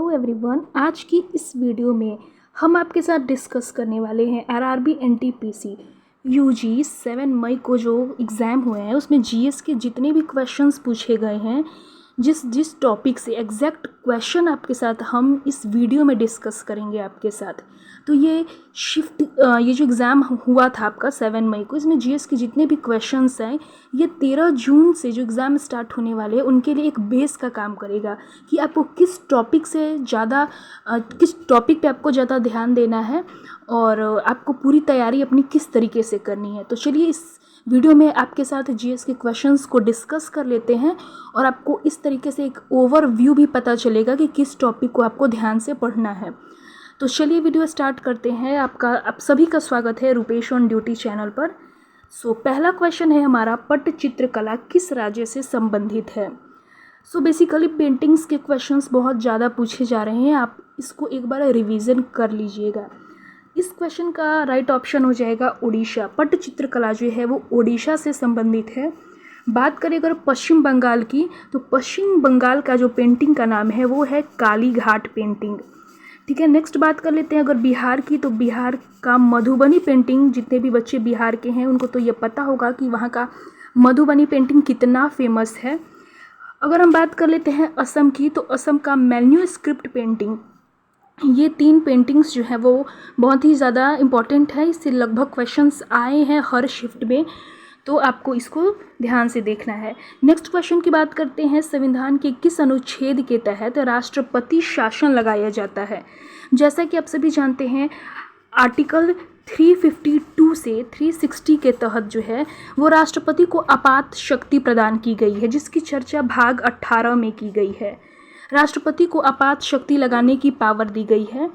Hello everyone, आज की इस वीडियो में हम आपके साथ डिस्कस करने वाले हैं आरआरबी एनटीपीसी यूजी 7 मई को जो एग्ज़ाम हुए हैं उसमें जीएस के जितने भी क्वेश्चंस पूछे गए हैं, जिस टॉपिक से एग्जैक्ट क्वेश्चन आपके साथ हम इस वीडियो में डिस्कस करेंगे आपके साथ। तो ये जो एग्ज़ाम हुआ था आपका 7 मई को, इसमें जीएस के जितने भी क्वेश्चंस हैं ये 13 जून से जो एग्ज़ाम स्टार्ट होने वाले हैं उनके लिए एक बेस का काम करेगा कि आपको किस टॉपिक पे आपको ज़्यादा ध्यान देना है और आपको पूरी तैयारी अपनी किस तरीके से करनी है। तो चलिए इस वीडियो में आपके साथ जीएस के क्वेश्चंस को डिस्कस कर लेते हैं और आपको इस तरीके से एक ओवरव्यू भी पता चलेगा कि किस टॉपिक को आपको ध्यान से पढ़ना है। तो चलिए वीडियो स्टार्ट करते हैं। आप सभी का स्वागत है रूपेश ऑन ड्यूटी चैनल पर। पहला क्वेश्चन है हमारा, पट्टचित्र कला किस राज्य से संबंधित है। बेसिकली पेंटिंग्स के क्वेश्चंस बहुत ज़्यादा पूछे जा रहे हैं, आप इसको एक बार रिवीजन कर लीजिएगा। इस क्वेश्चन का राइट ऑप्शन हो जाएगा उड़ीसा। पट्टचित्र कला जो है वो ओडिशा से संबंधित है। बात करें अगर पश्चिम बंगाल की, तो पश्चिम बंगाल का जो पेंटिंग का नाम है वो है काली घाट पेंटिंग। ठीक है, नेक्स्ट बात कर लेते हैं अगर बिहार की, तो बिहार का मधुबनी पेंटिंग, जितने भी बच्चे बिहार के हैं उनको तो ये पता होगा कि वहाँ का मधुबनी पेंटिंग कितना फेमस है। अगर हम बात कर लेते हैं असम की, तो असम का मैन्यूस्क्रिप्ट पेंटिंग, ये 3 पेंटिंग्स जो है वो बहुत ही ज़्यादा इम्पॉर्टेंट है। इससे लगभग क्वेश्चंस आए हैं हर शिफ्ट में, तो आपको इसको ध्यान से देखना है। नेक्स्ट क्वेश्चन की बात करते हैं, संविधान के किस अनुच्छेद के तहत राष्ट्रपति शासन लगाया जाता है। जैसा कि आप सभी जानते हैं, आर्टिकल 352 से 360 के तहत जो है वो राष्ट्रपति को आपात शक्ति प्रदान की गई है, जिसकी चर्चा भाग 18 में की गई है। राष्ट्रपति को आपात शक्ति लगाने की पावर दी गई है।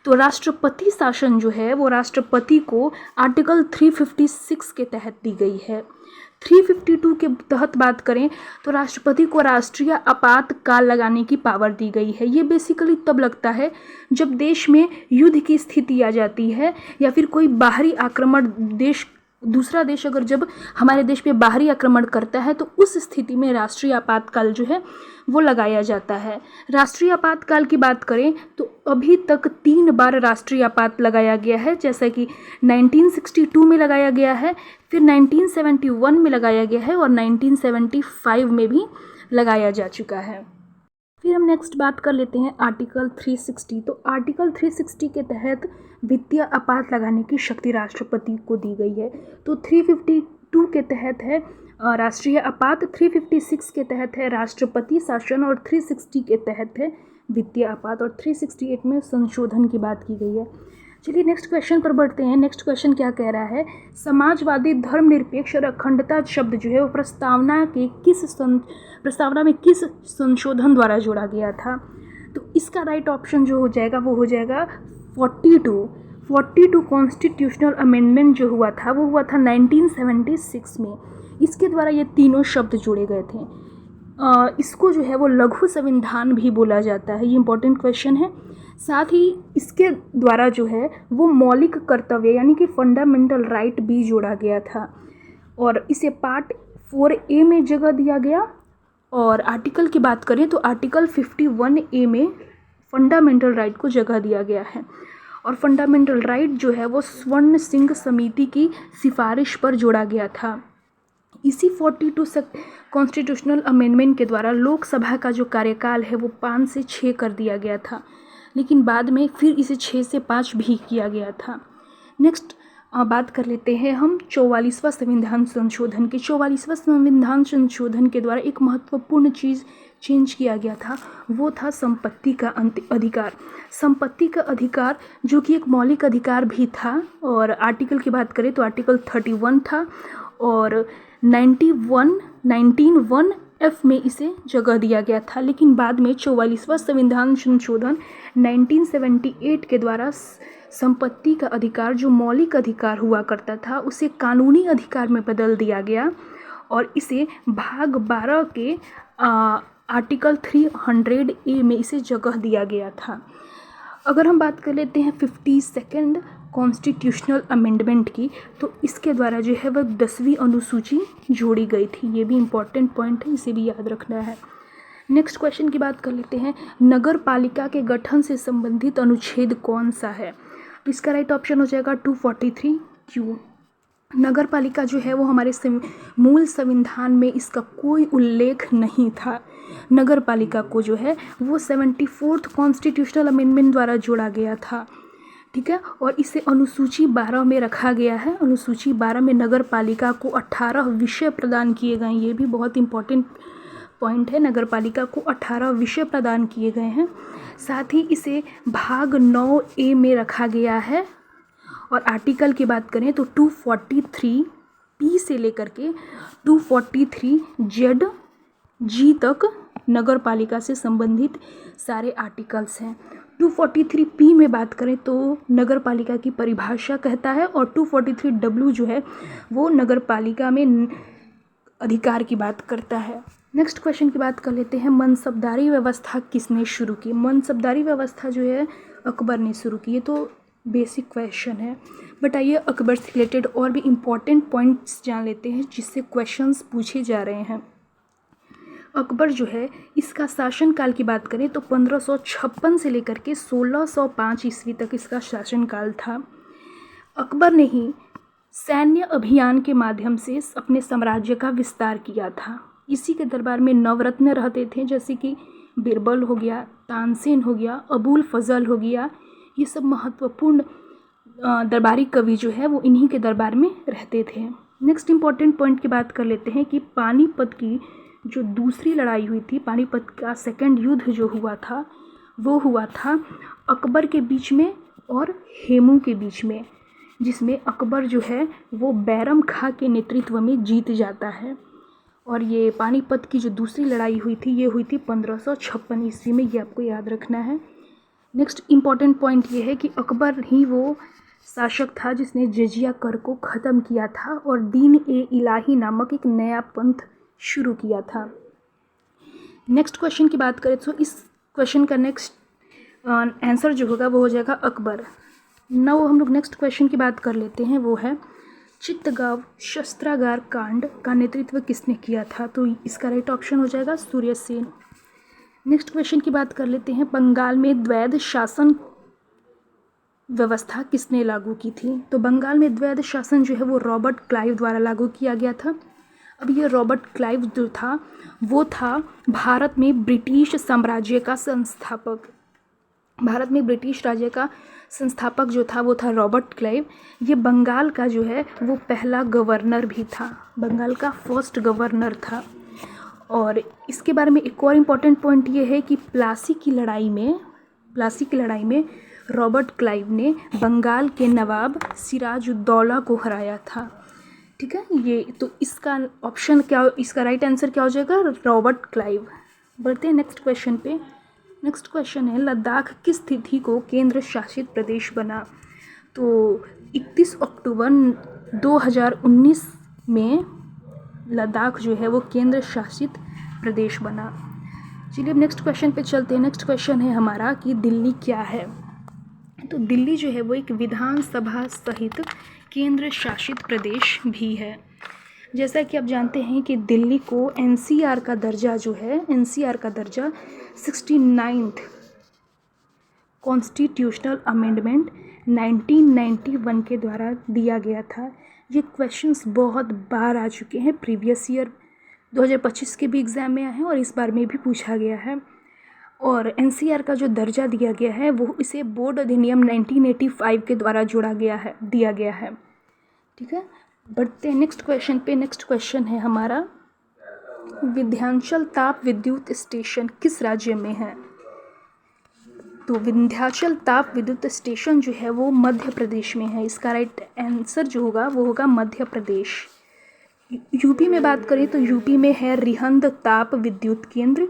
तो राष्ट्रपति शासन जो है वो राष्ट्रपति को आर्टिकल 356 के तहत दी गई है। 352 के तहत बात करें तो राष्ट्रपति को राष्ट्रीय आपातकाल लगाने की पावर दी गई है। ये बेसिकली तब लगता है जब देश में युद्ध की स्थिति आ जाती है या फिर कोई बाहरी आक्रमण दूसरा देश अगर जब हमारे देश पे बाहरी आक्रमण करता है तो उस स्थिति में राष्ट्रीय आपातकाल जो है वो लगाया जाता है। राष्ट्रीय आपातकाल की बात करें तो अभी तक 3 बार राष्ट्रीय आपात लगाया गया है, जैसा कि 1962 में लगाया गया है, फिर 1971 में लगाया गया है और 1975 में भी लगाया जा चुका है। फिर हम नेक्स्ट बात कर लेते हैं आर्टिकल 360। तो आर्टिकल 360 के तहत वित्तीय आपात लगाने की शक्ति राष्ट्रपति को दी गई है। तो 352 के तहत है राष्ट्रीय आपात, 356 के तहत है राष्ट्रपति शासन और 360 के तहत है वित्तीय आपात और 368 में संशोधन की बात की गई है। चलिए नेक्स्ट क्वेश्चन पर बढ़ते हैं। नेक्स्ट क्वेश्चन क्या कह रहा है, समाजवादी धर्मनिरपेक्ष और अखंडता शब्द जो है वो प्रस्तावना में किस संशोधन द्वारा जोड़ा गया था। तो इसका राइट ऑप्शन जो हो जाएगा वो हो जाएगा 42 कॉन्स्टिट्यूशनल अमेंडमेंट जो हुआ था वो हुआ था 1976 में। इसके द्वारा ये तीनों शब्द जोड़े गए थे। इसको जो है वो लघु संविधान भी बोला जाता है। ये इंपॉर्टेंट क्वेश्चन है। साथ ही इसके द्वारा जो है वो मौलिक कर्तव्य यानी कि फंडामेंटल राइट भी जोड़ा गया था और इसे पार्ट 4A में जगह दिया गया। और आर्टिकल की बात करें तो आर्टिकल 51A में फंडामेंटल राइट को जगह दिया गया है। और फंडामेंटल राइट जो है वो स्वर्ण सिंह समिति की सिफारिश पर जोड़ा गया था। इसी 42 कॉन्स्टिट्यूशनल अमेंडमेंट के द्वारा लोकसभा का जो कार्यकाल है वो 5 से 6 कर दिया गया था, लेकिन बाद में फिर इसे 6 से 5 भी किया गया था। नेक्स्ट बात कर लेते हैं हम 44वां संविधान संशोधन की। 44वां संविधान संशोधन के द्वारा एक महत्वपूर्ण चीज़ चेंज किया गया था, वो था संपत्ति का अधिकार। संपत्ति का अधिकार जो कि एक मौलिक अधिकार भी था। और आर्टिकल की बात करें तो आर्टिकल 31 था और 19(1)(f) में इसे जगह दिया गया था। लेकिन बाद में 44वां संविधान संशोधन 1978 के द्वारा संपत्ति का अधिकार जो मौलिक अधिकार हुआ करता था उसे कानूनी अधिकार में बदल दिया गया और इसे भाग 12 के आर्टिकल 300A में इसे जगह दिया गया था। अगर हम बात कर लेते हैं 52nd कॉन्स्टिट्यूशनल अमेंडमेंट की, तो इसके द्वारा जो है वह 10वीं अनुसूची जोड़ी गई थी। ये भी इम्पॉर्टेंट पॉइंट है, इसे भी याद रखना है। नेक्स्ट क्वेश्चन की बात कर लेते हैं, नगर पालिका के गठन से संबंधित अनुच्छेद कौन सा है? तो इसका राइट ऑप्शन हो जाएगा 243 क्यों। नगर पालिका जो है वो हमारे मूल संविधान में इसका कोई उल्लेख नहीं था। नगर पालिका को जो है वो 74th कॉन्स्टिट्यूशनल अमेंडमेंट द्वारा जोड़ा गया था, ठीक है, और इसे अनुसूची 12 में रखा गया है। अनुसूची 12 में नगर पालिका को 18 विषय प्रदान किए गए हैं। ये भी बहुत इंपॉर्टेंट पॉइंट है, नगर पालिका को 18 विषय प्रदान किए गए हैं। साथ ही इसे भाग 9A में रखा गया है। और आर्टिकल की बात करें तो 243 से लेकर के 243 G तक नगर पालिका से संबंधित सारे आर्टिकल्स हैं। 243 में बात करें तो नगर पालिका की परिभाषा कहता है, और 243 जो है वो नगर पालिका में अधिकार की बात करता है। नेक्स्ट क्वेश्चन की बात कर लेते हैं, मनसबदारी व्यवस्था किसने शुरू की? मनसबदारी व्यवस्था जो है अकबर ने शुरू की। ये तो बेसिक क्वेश्चन है, बट आइए अकबर से रिलेटेड और भी इम्पॉर्टेंट पॉइंट्स जान लेते हैं जिससे क्वेश्चंस पूछे जा रहे हैं। अकबर जो है इसका शासनकाल की बात करें तो 1556 से लेकर के 1605 ईस्वी तक इसका शासनकाल था। अकबर ने ही सैन्य अभियान के माध्यम से अपने साम्राज्य का विस्तार किया था। इसी के दरबार में नवरत्न रहते थे, जैसे कि बिरबल हो गया, तानसेन हो गया, अबुल फजल हो गया। ये सब महत्वपूर्ण दरबारी कवि जो है वो इन्हीं के दरबार में रहते थे। नेक्स्ट इम्पॉर्टेंट पॉइंट की बात कर लेते हैं कि पानीपत की जो दूसरी लड़ाई हुई थी, पानीपत का सेकंड युद्ध जो हुआ था वो हुआ था अकबर के बीच में और हेमू के बीच में, जिसमें अकबर जो है वो बैरम खां के नेतृत्व में जीत जाता है। और ये पानीपत की जो दूसरी लड़ाई हुई थी ये हुई थी 1556 ईस्वी में, ये आपको याद रखना है। नेक्स्ट इम्पॉर्टेंट पॉइंट ये है कि अकबर ही वो शासक था जिसने जजिया कर को ख़त्म किया था और दीन-ए-इलाही नामक एक नया पंथ शुरू किया था। नेक्स्ट क्वेश्चन की बात करें तो इस क्वेश्चन का नेक्स्ट आंसर जो होगा वो हो जाएगा अकबर। नाउ हम लोग नेक्स्ट क्वेश्चन की बात कर लेते हैं, वो है चित्तगांव शस्त्रागार कांड का नेतृत्व किसने किया था? तो इसका राइट ऑप्शन हो जाएगा सूर्यसेन। नेक्स्ट क्वेश्चन की बात कर लेते हैं, बंगाल में द्वैध शासन व्यवस्था किसने लागू की थी? तो बंगाल में द्वैध शासन जो है वो रॉबर्ट क्लाइव द्वारा लागू किया गया था। अब ये रॉबर्ट क्लाइव जो था वो था भारत में ब्रिटिश साम्राज्य का संस्थापक। भारत में ब्रिटिश राज्य का संस्थापक जो था वो था रॉबर्ट क्लाइव। ये बंगाल का जो है वो पहला गवर्नर भी था, बंगाल का फर्स्ट गवर्नर था। और इसके बारे में एक और इम्पॉर्टेंट पॉइंट ये है कि प्लासी की लड़ाई में रॉबर्ट क्लाइव ने बंगाल के नवाब सिराजुद्दौला को हराया था, ठीक है। ये तो इसका ऑप्शन क्या, इसका राइट आंसर क्या हो जाएगा? Robert Clive. बढ़ते हैं नेक्स्ट क्वेश्चन पे। नेक्स्ट क्वेश्चन है, लद्दाख किस तिथि को केंद्र शासित प्रदेश बना? तो 31 अक्टूबर 2019 में लद्दाख जो है वो केंद्र शासित प्रदेश बना। चलिए अब नेक्स्ट क्वेश्चन पे चलते हैं। नेक्स्ट क्वेश्चन है हमारा कि दिल्ली क्या है? तो दिल्ली जो है वो एक विधानसभा सहित केंद्र शासित प्रदेश भी है। जैसा कि आप जानते हैं कि दिल्ली को एनसीआर का दर्जा जो है, एनसीआर का दर्जा 69th कॉन्स्टिट्यूशनल अमेंडमेंट 1991 के द्वारा दिया गया था। ये क्वेश्चंस बहुत बार आ चुके हैं, प्रीवियस ईयर 2025 के भी एग्ज़ाम में आए हैं और इस बार में भी पूछा गया है। और एनसीआर का जो दर्जा दिया गया है वो इसे बोर्ड अधिनियम 1985 के द्वारा दिया गया है, ठीक है। बढ़ते हैं नेक्स्ट क्वेश्चन पे। नेक्स्ट क्वेश्चन है हमारा, विंध्याचल ताप विद्युत स्टेशन किस राज्य में है? तो विंध्याचल ताप विद्युत स्टेशन जो है वो मध्य प्रदेश में है। इसका राइट आंसर जो होगा वो होगा मध्य प्रदेश। यूपी में बात करें तो यूपी में है रिहंद ताप विद्युत केंद्र।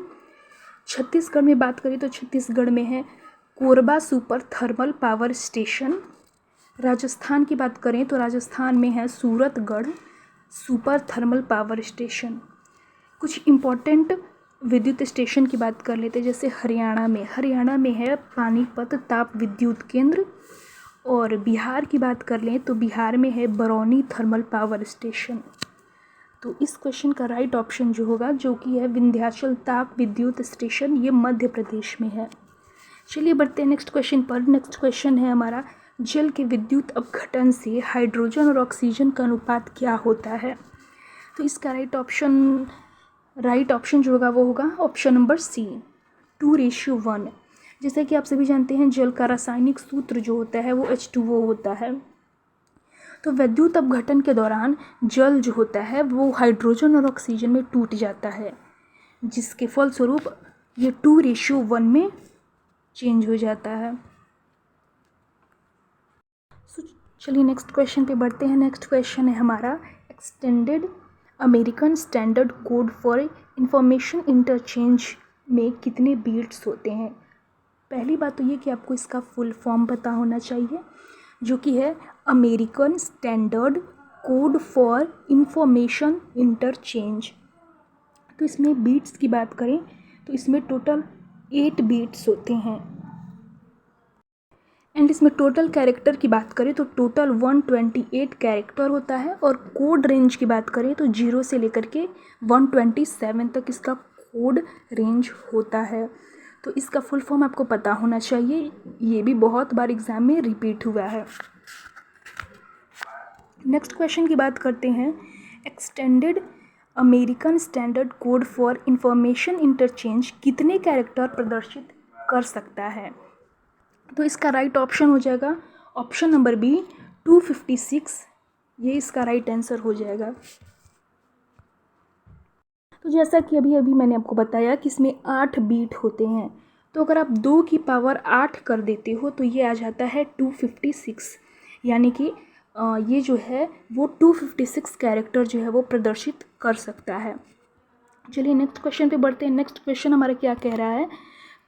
छत्तीसगढ़ में बात करें तो छत्तीसगढ़ में है Korba super thermal power station. Rajasthan की बात करें तो राजस्थान में है Suratgarh super thermal power station. कुछ इम्पॉर्टेंट विद्युत स्टेशन की बात कर लेते हैं, जैसे हरियाणा में है पानीपत ताप विद्युत केंद्र। और बिहार की बात कर लें तो बिहार में है बरौनी थर्मल पावर स्टेशन। तो इस क्वेश्चन का राइट ऑप्शन जो होगा, जो कि है विंध्याचल ताप विद्युत स्टेशन, ये मध्य प्रदेश में है। चलिए बढ़ते हैं नेक्स्ट क्वेश्चन पर। नेक्स्ट क्वेश्चन है हमारा, जल के विद्युत अपघटन से हाइड्रोजन और ऑक्सीजन का अनुपात क्या होता है। तो इसका राइट ऑप्शन जो होगा वो होगा ऑप्शन नंबर सी, 2:1। जैसे कि आप सभी जानते हैं जल का रासायनिक सूत्र जो होता है वो H2O होता है। तो विद्युत अपघटन के दौरान जल जो होता है वो हाइड्रोजन और ऑक्सीजन में टूट जाता है, जिसके फलस्वरूप ये 2:1 में चेंज हो जाता है। चलिए नेक्स्ट क्वेश्चन पे बढ़ते हैं। नेक्स्ट क्वेश्चन है हमारा, extended American standard code for information interchange में कितने बीट्स होते हैं। पहली बात तो ये कि आपको इसका फुल फॉर्म पता होना चाहिए, जो कि है American standard code for information interchange. तो इसमें बीट्स की बात करें तो इसमें टोटल 8 बीट्स होते हैं। एंड इसमें टोटल कैरेक्टर की बात करें तो टोटल 128 कैरेक्टर होता है। और कोड रेंज की बात करें तो 0 से लेकर के 127 तक इसका कोड रेंज होता है। तो इसका फुल फॉर्म आपको पता होना चाहिए, ये भी बहुत बार एग्जाम में रिपीट हुआ है। नेक्स्ट क्वेश्चन की बात करते हैं, extended American standard code for information interchange कितने कैरेक्टर प्रदर्शित कर सकता है। तो इसका राइट ऑप्शन हो जाएगा ऑप्शन नंबर बी, 256। ये इसका राइट आंसर हो जाएगा। तो जैसा कि अभी मैंने आपको बताया कि इसमें 8 बीट होते हैं, तो अगर आप 2 की पावर 8 कर देते हो तो ये आ जाता है 256, यानी कि ये जो है वो 256 कैरेक्टर जो है वो प्रदर्शित कर सकता है। चलिए नेक्स्ट क्वेश्चन पे बढ़ते हैं। नेक्स्ट क्वेश्चन हमारा क्या कह रहा है,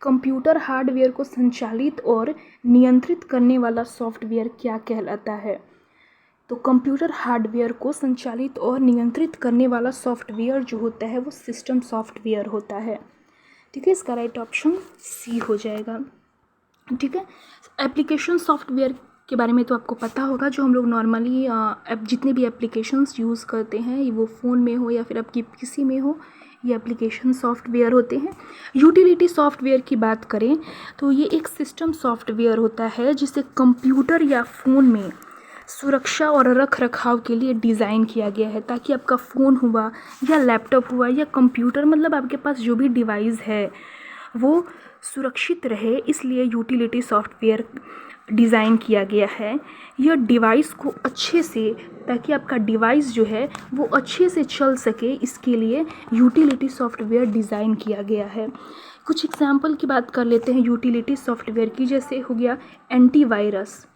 कंप्यूटर हार्डवेयर को संचालित और नियंत्रित करने वाला सॉफ्टवेयर क्या कहलाता है। तो कंप्यूटर हार्डवेयर को संचालित और नियंत्रित करने वाला सॉफ्टवेयर जो होता है वो सिस्टम सॉफ्टवेयर होता है। ठीक है, इसका राइट ऑप्शन सी हो जाएगा। ठीक है, एप्लीकेशन सॉफ्टवेयर के बारे में तो आपको पता होगा, जो हम लोग नॉर्मली जितने भी एप्लीकेशंस यूज़ करते हैं, वो फ़ोन में हो या फिर आपकी पीसी में हो, ये एप्लीकेशन सॉफ्टवेयर होते हैं। यूटिलिटी सॉफ्टवेयर की बात करें तो ये एक सिस्टम सॉफ्टवेयर होता है जिसे कंप्यूटर या फ़ोन में सुरक्षा और रख रखाव के लिए डिज़ाइन किया गया है, ताकि आपका फ़ोन हुआ या लैपटॉप हुआ या कंप्यूटर, मतलब आपके पास जो भी डिवाइस है वो सुरक्षित रहे, इसलिए यूटिलिटी सॉफ्टवेयर डिज़ाइन किया गया है। यह डिवाइस को अच्छे से, ताकि आपका डिवाइस जो है वो अच्छे से चल सके, इसके लिए यूटिलिटी सॉफ्टवेयर डिज़ाइन किया गया है। कुछ एग्जाम्पल की बात कर लेते हैं यूटिलिटी सॉफ्टवेयर की, जैसे हो गया एंटीवायरस।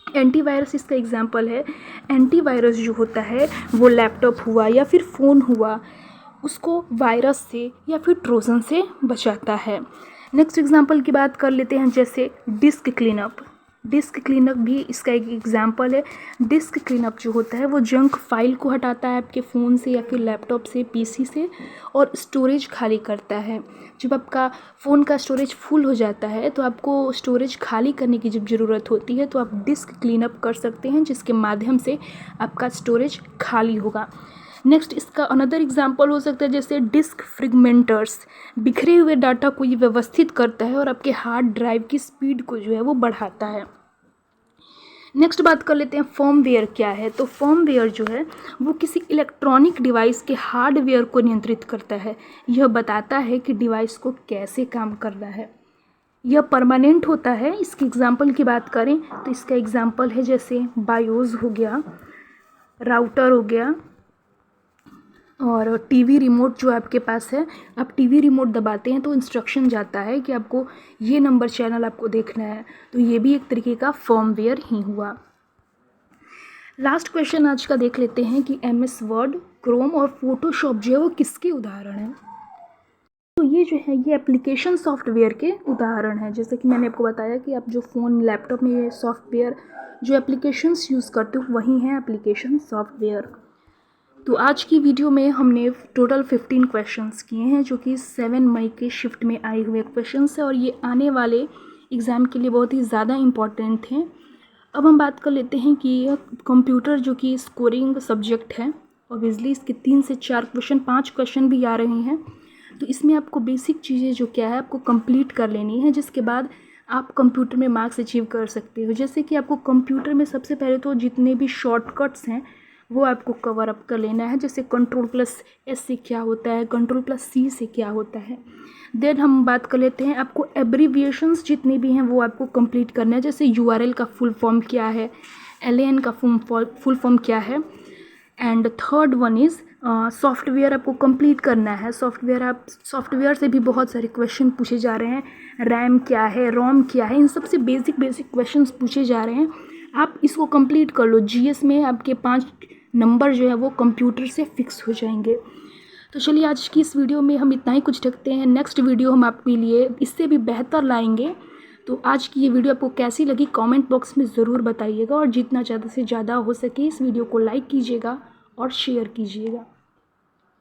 एंटीवायरस इसका एग्जाम्पल है। एंटीवायरस जो होता है वो लैपटॉप हुआ या फिर फ़ोन हुआ, उसको वायरस से या फिर ट्रोजन से बचाता है। नेक्स्ट एग्जाम्पल की बात कर लेते हैं, जैसे डिस्क क्लीनअप। डिस्क क्लीनअप भी इसका एक एग्जाम्पल है। डिस्क क्लीनअप जो होता है वो जंक फाइल को हटाता है आपके फ़ोन से या फिर लैपटॉप से, पीसी से, और स्टोरेज खाली करता है। जब आपका फ़ोन का स्टोरेज फुल हो जाता है तो आपको स्टोरेज खाली करने की जब ज़रूरत होती है तो आप डिस्क क्लीनअप कर सकते हैं, जिसके माध्यम से आपका स्टोरेज खाली होगा। नेक्स्ट इसका अनदर एग्जाम्पल हो सकता है, जैसे डिस्क फ्रेगमेंटर्स। बिखरे हुए डाटा को ये व्यवस्थित करता है और आपके हार्ड ड्राइव की स्पीड को जो है वो बढ़ाता है। नेक्स्ट बात कर लेते हैं फर्मवेयर क्या है। तो फर्मवेयर जो है वो किसी इलेक्ट्रॉनिक डिवाइस के हार्डवेयर को नियंत्रित करता है। यह बताता है कि डिवाइस को कैसे काम करना है। यह परमानेंट होता है। इसके एग्जाम्पल की बात करें तो इसका एग्जाम्पल है जैसे बायोस हो गया, राउटर हो गया, और टीवी रिमोट जो आपके पास है, आप टीवी रिमोट दबाते हैं तो इंस्ट्रक्शन जाता है कि आपको ये नंबर चैनल आपको देखना है, तो ये भी एक तरीके का फर्मवेयर ही हुआ। लास्ट क्वेश्चन आज का देख लेते हैं कि MS वर्ड, क्रोम और फोटोशॉप जो है वो किसके उदाहरण हैं। तो ये जो है ये एप्लीकेशन सॉफ्टवेयर के उदाहरण हैं। जैसे कि मैंने आपको बताया कि आप जो फ़ोन लैपटॉप में ये सॉफ्टवेयर जो एप्लीकेशंस यूज़ करते हो वही हैं एप्लीकेशन सॉफ्टवेयर। तो आज की वीडियो में हमने टोटल 15 क्वेश्चंस किए हैं, जो कि 7 मई के शिफ्ट में आए हुए क्वेश्चंस हैं और ये आने वाले एग्ज़ाम के लिए बहुत ही ज़्यादा इम्पॉर्टेंट थे। अब हम बात कर लेते हैं कि कंप्यूटर जो कि स्कोरिंग सब्जेक्ट है, ऑब्वियसली इसके 3 से 4 क्वेश्चन, 5 क्वेश्चन भी आ रहे हैं। तो इसमें आपको बेसिक चीज़ें जो क्या है आपको कंप्लीट कर लेनी है, जिसके बाद आप कंप्यूटर में मार्क्स अचीव कर सकते हो। जैसे कि आपको कंप्यूटर में सबसे पहले तो जितने भी शॉर्टकट्स हैं वो आपको कवर अप कर लेना है। जैसे Ctrl+S से क्या होता है, Ctrl+C से क्या होता है। देन हम बात कर लेते हैं, आपको एब्रीविएशंस जितने भी हैं वो आपको कंप्लीट करना है। जैसे URL का फुल फॉर्म क्या है, LAN का फुल फॉर्म क्या है। And third one is software आपको कंप्लीट करना है। सॉफ्टवेयर से भी बहुत सारे क्वेश्चन पूछे जा रहे हैं। रैम क्या है, रोम क्या है, इन सब से बेसिक क्वेश्चंस पूछे जा रहे हैं। आप इसको कंप्लीट कर लो, जीएस में आपके 5 नंबर जो है वो कंप्यूटर से फिक्स हो जाएंगे। तो चलिए आज की इस वीडियो में हम इतना ही कुछ रखते हैं। नेक्स्ट वीडियो हम आपके लिए इससे भी बेहतर लाएंगे। तो आज की ये वीडियो आपको कैसी लगी कमेंट बॉक्स में ज़रूर बताइएगा, और जितना ज़्यादा से ज़्यादा हो सके इस वीडियो को लाइक कीजिएगा और शेयर कीजिएगा।